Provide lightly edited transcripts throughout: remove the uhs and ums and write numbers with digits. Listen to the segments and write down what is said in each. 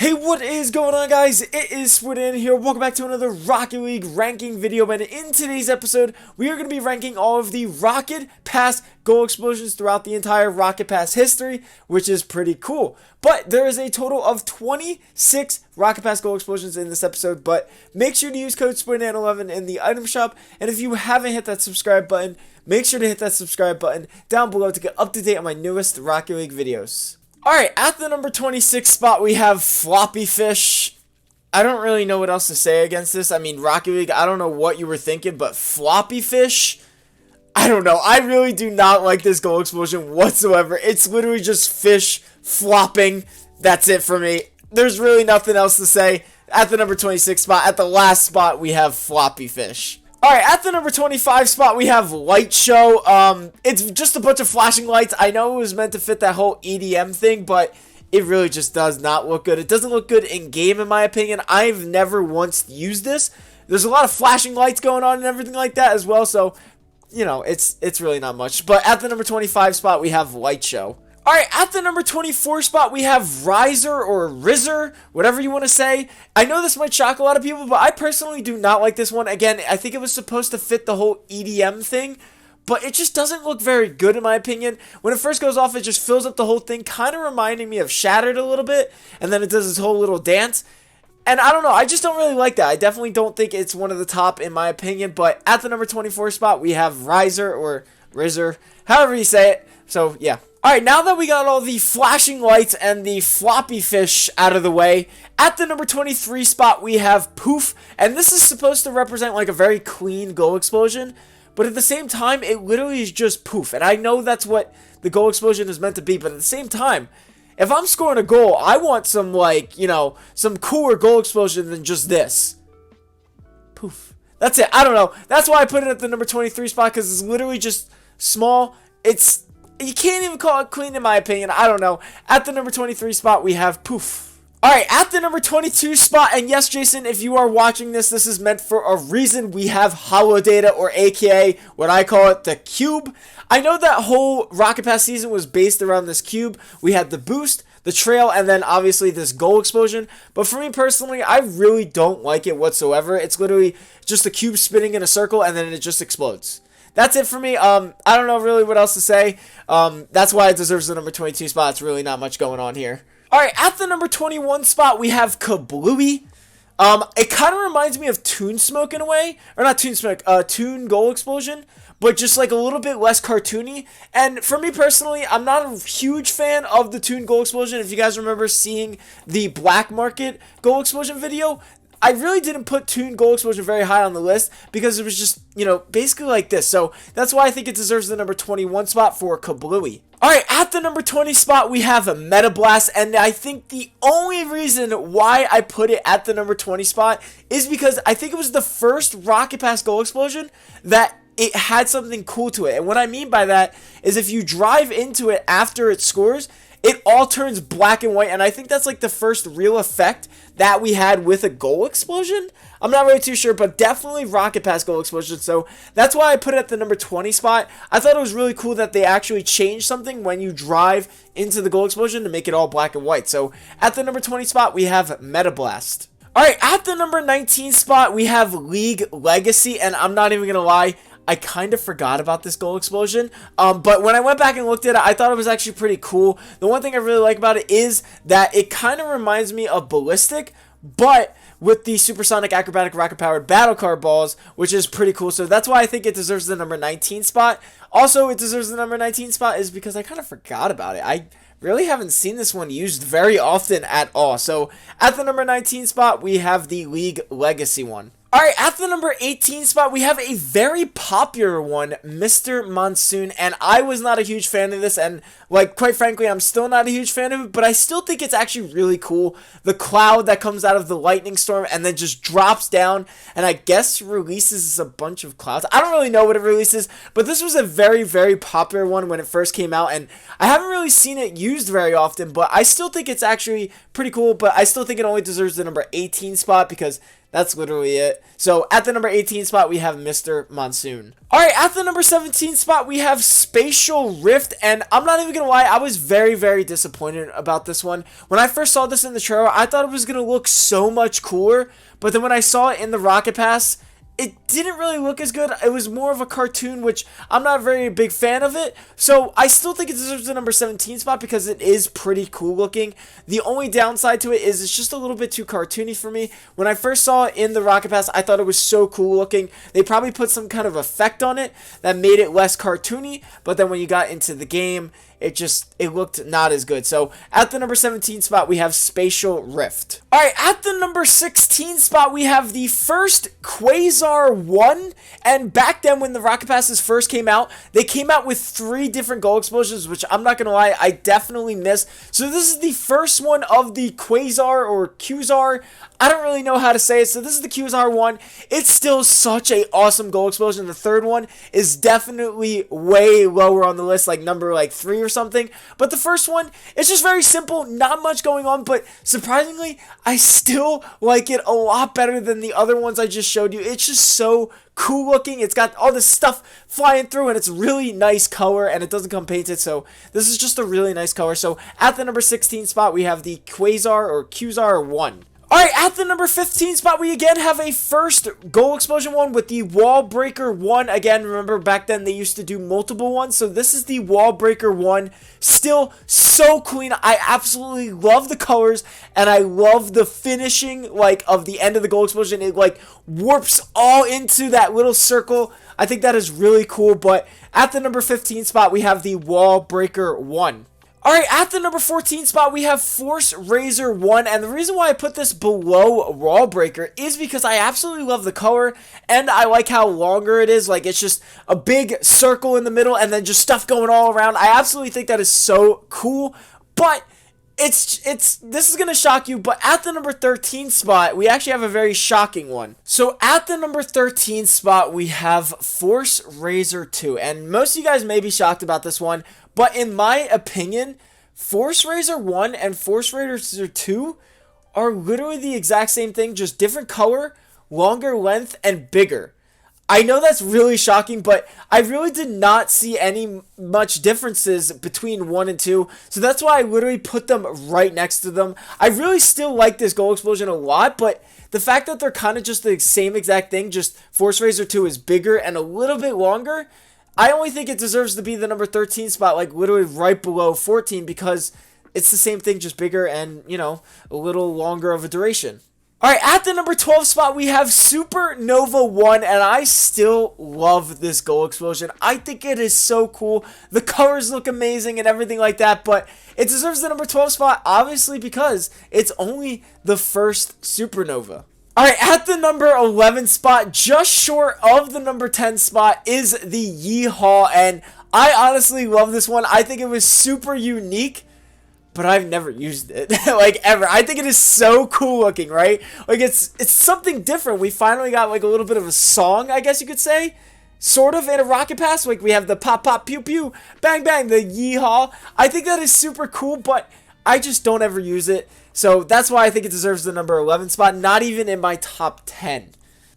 Hey, what is going on, guys? It is Squidin here. Welcome back to another Rocket League ranking video, and in today's episode, we are going to be ranking all of the Rocket Pass goal explosions throughout the entire Rocket Pass history, which is pretty cool. But there is a total of 26 Rocket Pass goal explosions in this episode, but make sure to use code SquidIn11 in the item shop, and if you haven't hit that subscribe button, make sure to hit that subscribe button down below to get up to date on my newest Rocket League videos. Alright, at the number 26 spot, we have Floppy Fish. I don't really know what else to say against this. I mean, Rocket League, I don't know what you were thinking, but Floppy Fish? I don't know. I really do not like this goal explosion whatsoever. It's literally just fish flopping. That's it for me. There's really nothing else to say. At the number 26 spot, at the last spot, we have Floppy Fish. Alright, at the number 25 spot, we have Light Show. It's just a bunch of flashing lights. I know it was meant to fit that whole EDM thing, but it really just does not look good. It doesn't look good in-game, in my opinion. I've never once used this. There's a lot of flashing lights going on and everything like that as well, so, you know, it's really not much. But at the number 25 spot, we have Light Show. Alright, at the number 24 spot, we have Riser or Rizzer, whatever you want to say. I know this might shock a lot of people, but I personally do not like this one. Again, I think it was supposed to fit the whole EDM thing, but it just doesn't look very good in my opinion. When it first goes off, it just fills up the whole thing, kind of reminding me of Shattered a little bit, and then it does this whole little dance. And I don't know, I just don't really like that. I definitely don't think it's one of the top in my opinion, but at the number 24 spot, we have Riser or Rizzer, however you say it. So, yeah. Alright, now that we got all the flashing lights and the floppy fish out of the way, at the number 23 spot, we have Poof. And this is supposed to represent like a very clean goal explosion, but at the same time, it literally is just Poof. And I know that's what the goal explosion is meant to be, but at the same time, if I'm scoring a goal, I want some, like, you know, some cooler goal explosion than just this. Poof. That's it. I don't know. That's why I put it at the number 23 spot, because it's literally just small. You can't even call it clean in my opinion. I don't know. At the number 23 spot, we have Poof. Alright, at the number 22 spot, and yes, Jason, if you are watching this, this is meant for a reason. We have Holodata, or aka, what I call it, the Cube. I know that whole Rocket Pass season was based around this cube. We had the boost, the trail, and then obviously this goal explosion. But for me personally, I really don't like it whatsoever. It's literally just a cube spinning in a circle, and then it just explodes. That's it for me. I don't know really what else to say. That's why it deserves the number 22 spot. It's really not much going on here. Alright, at the number 21 spot, we have Kablooey. It kind of reminds me of Toon Smoke in a way. Or not Toon Smoke, Toon Goal Explosion. But just like a little bit less cartoony. And for me personally, I'm not a huge fan of the Toon Goal Explosion. If you guys remember seeing the Black Market Goal Explosion video, I really didn't put Toon Goal Explosion very high on the list because it was just, you know, basically like this. So that's why I think it deserves the number 21 spot for Kablooey. Alright, at the number 20 spot, we have a Meta Blast, and I think the only reason why I put it at the number 20 spot is because I think it was the first Rocket Pass goal explosion that it had something cool to it. And what I mean by that is if you drive into it after it scores, it all turns black and white, and I think that's like the first real effect that we had with a goal explosion. I'm not really too sure, but definitely Rocket Pass goal explosion, so that's why I put it at the number 20 spot. I thought it was really cool that they actually changed something when you drive into the goal explosion to make it all black and white. So at the number 20 spot, we have Meta Blast. Alright, at the number 19 spot, we have League Legacy, and I'm not even going to lie, I kind of forgot about this goal explosion, but when I went back and looked at it, I thought it was actually pretty cool. The one thing I really like about it is that it kind of reminds me of Ballistic, but with the Supersonic Acrobatic Rocket Powered Battle Card Balls, which is pretty cool. So that's why I think it deserves the number 19 spot. Also, it deserves the number 19 spot is because I kind of forgot about it. I really haven't seen this one used very often at all. So at the number 19 spot, we have the League Legacy one. Alright, at the number 18 spot, we have a very popular one, Mr. Monsoon, and I was not a huge fan of this, and, like, quite frankly, I'm still not a huge fan of it, but I still think it's actually really cool. The cloud that comes out of the lightning storm and then just drops down, and I guess releases a bunch of clouds. I don't really know what it releases, but this was a very, very popular one when it first came out, and I haven't really seen it used very often, but I still think it's actually pretty cool, but I still think it only deserves the number 18 spot because That's literally it. So at the number 18 spot, we have Mr. Monsoon. Alright, at the number 17 spot, we have Spatial Rift, and I'm not even gonna lie, I was very, very disappointed about this one. When I first saw this in the trailer, I thought it was gonna look so much cooler, but then when I saw it in the Rocket Pass, it didn't really look as good. It was more of a cartoon, which I'm not a very big fan of it. So I still think it deserves the number 17 spot because it is pretty cool looking. The only downside to it is it's just a little bit too cartoony for me. When I first saw it in the Rocket Pass, I thought it was so cool looking. They probably put some kind of effect on it that made it less cartoony, but then when you got into the game, it looked not as good. So at the number 17 spot, we have Spatial Rift. Alright, at the number 16 spot, we have the first Quasar 1. And back then when the Rocket Passes first came out, they came out with 3 different gold explosions, which I'm not going to lie, I definitely missed. So this is the first one of the Quasar or Qzar. I don't really know how to say it. So this is the Qzar 1. It's still such a awesome gold explosion. The third one is definitely way lower on the list, like number 3 or something. But the first one, it's just very simple, not much going on, but surprisingly, I still like it a lot better than the other ones I just showed you. It's just so cool looking. It's got all this stuff flying through, and it's really nice color, and it doesn't come painted, so this is just a really nice color. So at the number 16 spot, we have the Quasar or Qzar 1. Alright, at the number 15 spot, we again have a first gold explosion one with the Wall Breaker 1. Again, remember back then they used to do multiple ones, so this is the Wall Breaker 1. Still so clean. I absolutely love the colors, and I love the finishing, of the end of the gold explosion. It, warps all into that little circle. I think that is really cool, but at the number 15 spot, we have the Wall Breaker 1. Alright, at the number 14 spot, we have Force Razor 1, and the reason why I put this below Wall Breaker is because I absolutely love the color, and I like how longer it is. It's just a big circle in the middle, and then just stuff going all around. I absolutely think that is so cool, but this is going to shock you, but at the number 13 spot, we actually have a very shocking one. So at the number 13 spot, we have Force Razor 2, and most of you guys may be shocked about this one, but in my opinion, Force Razor 1 and Force Razor 2 are literally the exact same thing, just different color, longer length, and bigger. I know that's really shocking, but I really did not see any much differences between 1 and 2, so that's why I literally put them right next to them. I really still like this gold explosion a lot, but the fact that they're kind of just the same exact thing, just Force Razor 2 is bigger and a little bit longer, I only think it deserves to be the number 13 spot, literally right below 14, because it's the same thing, just bigger and, a little longer of a duration. Alright, at the number 12 spot, we have Supernova 1, and I still love this gold explosion. I think it is so cool. The colors look amazing and everything like that, but it deserves the number 12 spot, obviously, because it's only the first supernova. Alright, at the number 11 spot, just short of the number 10 spot, is the Yeehaw, and I honestly love this one. I think it was super unique, but I've never used it, ever. I think it is so cool looking, right? It's something different. We finally got, a little bit of a song, I guess you could say, sort of, in a Rocket Pass. We have the pop, pop, pew, pew, bang, bang, the Yeehaw. I think that is super cool, but I just don't ever use it. So that's why I think it deserves the number 11 spot, not even in my top 10.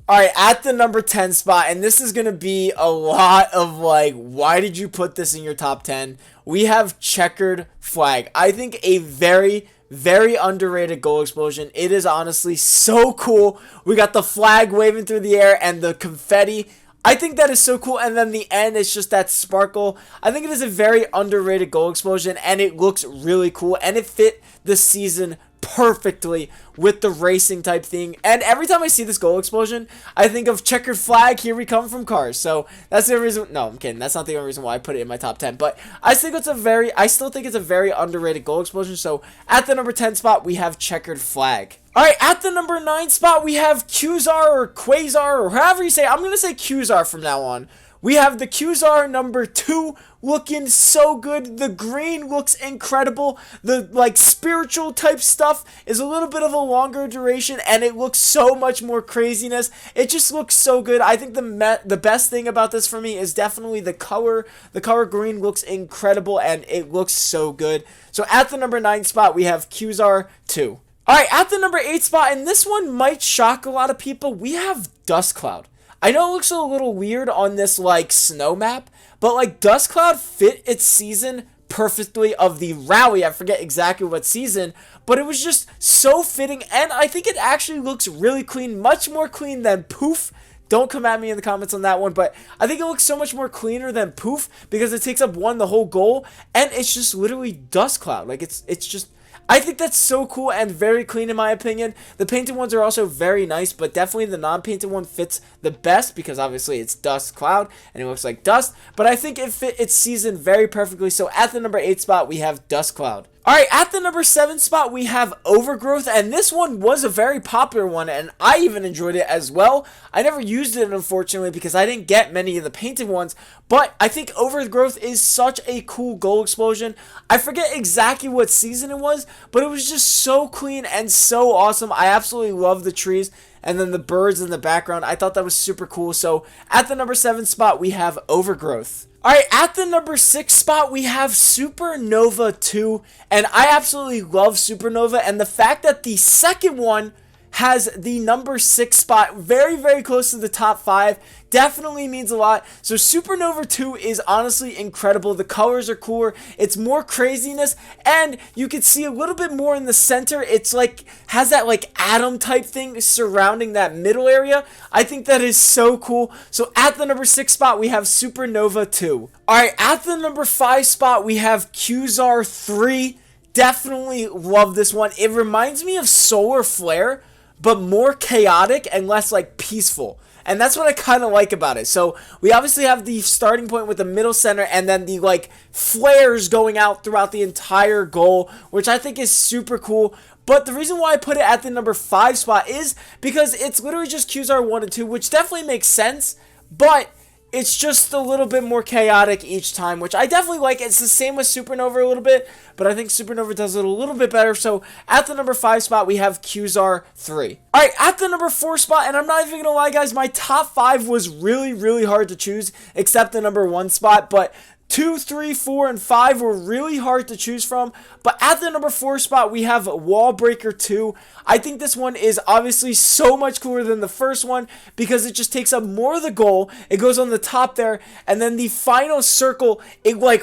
Alright, at the number 10 spot, and this is going to be a lot of why did you put this in your top 10? We have Checkered Flag. I think a very, very underrated gold explosion. It is honestly so cool. We got the flag waving through the air and the confetti. I think that is so cool, and then the end is just that sparkle. I think it is a very underrated gold explosion, and it looks really cool, and it fit the season perfectly with the racing type thing. And every time I see this gold explosion, I think of Checkered Flag, Here We Come from Cars. So that's the reason. No, I'm kidding. That's not the only reason why I put it in my top 10. But I still think it's a very underrated gold explosion. So at the number 10 spot, we have Checkered Flag. Alright, at the number 9 spot, we have Qzar or Quasar, or however you say it. I'm going to say Qzar from now on. We have the Qzar number 2 looking so good. The green looks incredible. The spiritual type stuff is a little bit of a longer duration, and it looks so much more craziness. It just looks so good. I think the best thing about this for me is definitely the color. The color green looks incredible, and it looks so good. So at the number 9 spot, we have Qzar 2. Alright, at the number 8 spot, and this one might shock a lot of people, we have Dust Cloud. I know it looks a little weird on this, like, snow map, but, like, Dust Cloud fit its season perfectly of the rally. I forget exactly what season, but it was just so fitting, and I think it actually looks really clean, much more clean than Poof. Don't come at me in the comments on that one, but I think it looks so much more cleaner than Poof because it takes up the whole goal, and it's just literally Dust Cloud. Like, it's just... I think that's so cool and very clean in my opinion. The painted ones are also very nice, but definitely the non-painted one fits the best because obviously it's Dust Cloud and it looks like dust. But I think it fit its season very perfectly. So at the number 8 spot, we have Dust Cloud. Alright, at the number 7 spot, we have Overgrowth, and this one was a very popular one, and I even enjoyed it as well. I never used it, unfortunately, because I didn't get many of the painted ones, but I think Overgrowth is such a cool goal explosion. I forget exactly what season it was, but it was just so clean and so awesome. I absolutely love the trees, and then the birds in the background. I thought that was super cool. So, at the number 7 spot, we have Overgrowth. Alright, at the number 6 spot, we have Supernova 2, and I absolutely love Supernova, and the fact that the second one has the number 6 spot very, very close to the top 5 definitely means a lot. So Supernova 2 is honestly incredible. The colors are cooler, it's more craziness, and you can see a little bit more in the center. It's like, has that like atom type thing surrounding that middle area. I think that is so cool. So at the number 6 spot, we have Supernova 2. Alright, at the number 5 spot, we have Quasar 3. Definitely love this one. It reminds me of Solar Flare, but more chaotic and less like peaceful. And that's what I kind of like about it. So we obviously have the starting point with the middle center and then the like flares going out throughout the entire goal, which I think is super cool. But the reason why I put it at the number 5 spot is because it's literally just Quasar 1 and 2, which definitely makes sense, but it's just a little bit more chaotic each time, which I definitely like. It's the same with Supernova a little bit, but I think Supernova does it a little bit better. So at the number 5 spot, we have Quasar 3. Alright, at the number 4 spot, and I'm not even gonna lie guys, my top 5 was really, really hard to choose, except the number 1 spot, but 2, 3, 4, and 5 were really hard to choose from. But at the number 4 spot, we have Wall Breaker 2. I think this one is obviously so much cooler than the first one because it just takes up more of the goal. It goes on the top there, and then the final circle, it like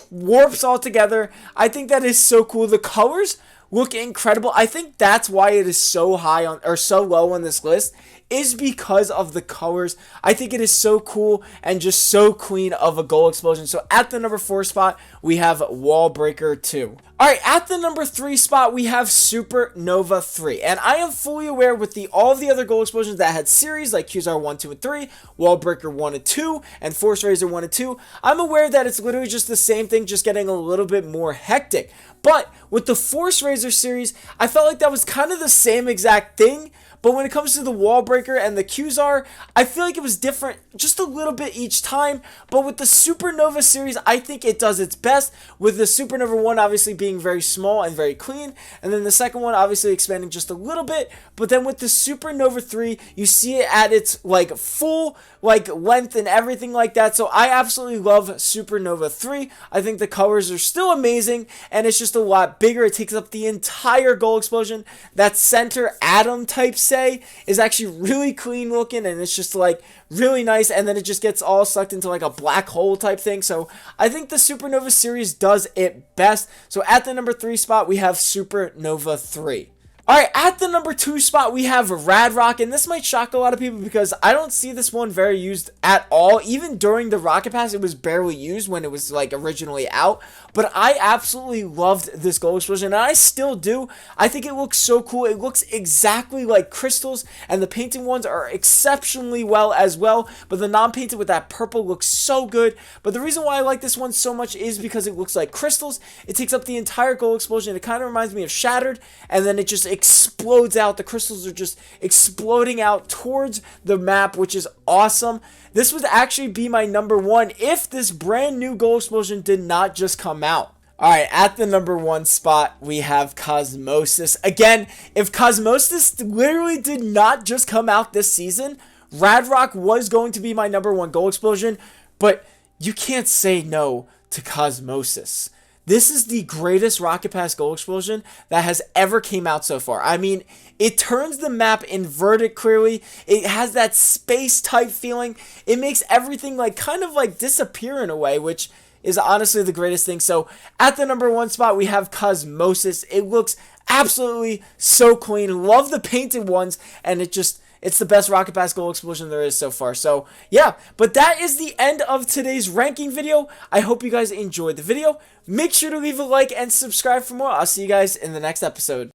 warps all together. I think that is so cool. The colors look incredible. I think that's why it is so high on, or so low on this list, is because of the colors. I think it is so cool and just so clean of a goal explosion. So at the number 4 spot, we have Wall Breaker 2. Alright, at the number 3 spot, we have Supernova 3. And I am fully aware with all of the other goal explosions that had series, like Quasar 1, 2, and 3, Wall Breaker 1 and 2, and Force Razor 1 and 2, I'm aware that it's literally just the same thing, just getting a little bit more hectic. But with the Force Razor series, I felt like that was kind of the same exact thing. But when it comes to the Wall Breaker and the Quasar, I feel like it was different just a little bit each time. But with the Supernova series, I think it does its best. With the Supernova 1 obviously being very small and very clean. And then the second one obviously expanding just a little bit. But then with the Supernova 3, you see it at its like full like length and everything like that. So I absolutely love Supernova 3. I think the colors are still amazing. And it's just a lot bigger. It takes up the entire goal explosion. That center atom type say is actually really clean looking, and it's just like really nice, and then it just gets all sucked into like a black hole type thing. So I think the Supernova series does it best. So at the number 3 spot, we have Supernova 3. Alright, at the number 2 spot, we have Radrock, and this might shock a lot of people because I don't see this one very used at all. Even during the Rocket Pass, it was barely used when it was like originally out. But I absolutely loved this goal explosion, and I still do. I think it looks so cool. It looks exactly like crystals, and the painted ones are exceptionally well as well. But the non-painted with that purple looks so good. But the reason why I like this one so much is because it looks like crystals. It takes up the entire goal explosion. It kind of reminds me of Shattered, and then it just explodes out. The crystals are just exploding out towards the map, which is awesome. This would actually be my number 1 if this brand new goal explosion did not just come out. Alright, at the number 1 spot, we have Cosmosis. Again, if Cosmosis literally did not just come out this season, Radrock was going to be my number 1 goal explosion, but you can't say no to Cosmosis. this is the greatest Rocket Pass Gold Explosion that has ever came out so far. I mean, it turns the map inverted clearly. It has that space type feeling. It makes everything like kind of like disappear in a way, which is honestly the greatest thing. So at the number 1 spot, we have Cosmosis. It looks absolutely so clean. Love the painted ones, and it's the best Rocket Pass Gold Explosion there is so far. So, yeah. But that is the end of today's ranking video. I hope you guys enjoyed the video. Make sure to leave a like and subscribe for more. I'll see you guys in the next episode.